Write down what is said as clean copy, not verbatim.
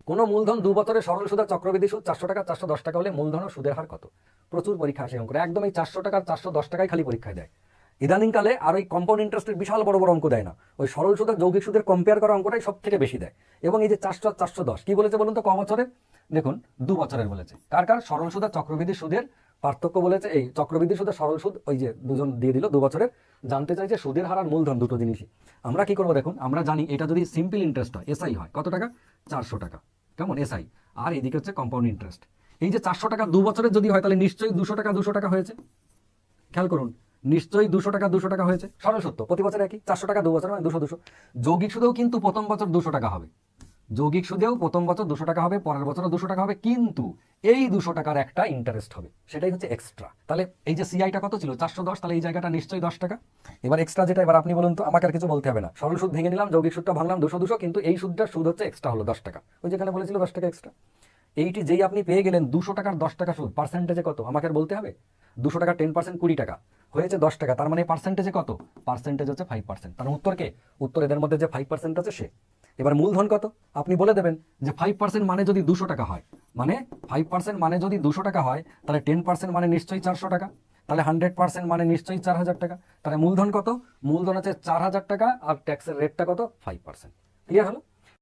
কোনো মূলধন 2 বছরের সরল সুদ আর চক্রবৃদ্ধি সুদ 400 টাকা 410 টাকা হলে মূলধন ও সুদের হার কত? প্রচুর পরীক্ষা আসে অঙ্ক, একদম এই 400 টাকা আর 410 টাকায় খালি পরীক্ষায় দেয়। ইদানিংকালে আর ওই কম্পাউন্ড ইন্টারেস্টের বিশাল বড় বড় অঙ্ক দেয় না, ওই সরল সুদ আর যৌগিক সুদের কম্পেয়ার করা অঙ্কটাই সব থেকে বেশি দেয়। এবং এই যে 400 আর 410 কি বলেছে বলুন তো, ক বছরের? দেখুন 2 বছরের বলেছে। কার কার? সরল সুদ আর চক্রবৃদ্ধি সুদের পার্থক্য বলেছে, এই চক্রবৃদ্ধি সুদ আর সরল সুদ ওই যে দুজন দিয়ে দিল 2 বছরের। জানতে চাইছে সুদের হার আর মূলধন, দুটো জিনিসই। আমরা কি করবো দেখুন, আমরা জানি এটা যদি সিম্পল ইন্টারেস্ট হয়, এসআই হয়, কত টাকা? 400 টাকা, কেমন এসআই। আর এদিকে হচ্ছে কম্পাউন্ড ইন্টারেস্ট। এই যে 400 টাকা 2 বছরের যদি হয়, তাহলে নিশ্চয়ই 200 টাকা 200 টাকা হয়েছে। খেয়াল করুন, নিশ্চয়ই 200 টাকা 200 টাকা হয়েছে। সরল সত্য, প্রতি বছর একই, 400 টাকা 2 বছর মানে 200 200। যৌগিক সুদেও কিন্তু প্রথম বছর 200 টাকা হবে, যৌগিক সুদেও প্রথম বছর 200 টাকা হবে, পরের বছরও 200 টাকা হবে, কিন্তু এই 200 টাকার একটা ইন্টারেস্ট হবে, সেটাই হচ্ছে এক্সট্রা। তাহলে এই যে সিআইটা কত ছিল? 410, তাহলে এই জায়গাটা নিশ্চয়ই 10 টাকা। এবার এক্সট্রা যেটা, এবার আপনি বলুন তো, আমাকে আর কিছু বলতে হবে না, সরল সুদ ভেঙে নিলাম, যৌগিক সুদটা ভাঙলাম, 200 200, কিন্তু এই সুদটার সুদ হচ্ছে এক্সট্রা হলো 10 টাকা, ওই যেখানে বলেছিল 10 টাকা এক্সট্রা। এইটি যেই আপনি পেয়ে গেলেন 200 টাকার 10 টাকা সুদ, পার্সেন্টেজে কত আমাকে আর বলতে হবে? 200 টাকা 10% 20 টাকা হয়েছে 10 টাকা, তার মানে পার্সেন্টেজে কত? পার্সেন্টেজ হচ্ছে 5%। তার উত্তর কে? উত্তর এদের মধ্যে যে 5% আছে সে। এবার মূলধন কত আপনি বলে দেবেন যে 5% মানে যদি 200 টাকা হয়, মানে 5% মানে যদি 200 টাকা হয়, তাহলে 10% মানে নিশ্চয়ই 400 টাকা, তাহলে 100% মানে নিশ্চয়ই 4000 টাকা। তাহলে মূলধন কত? মূলধন আছে 4000 টাকা, আর ট্যাক্সের রেটটা কত? 5%। ক্লিয়ার হলো?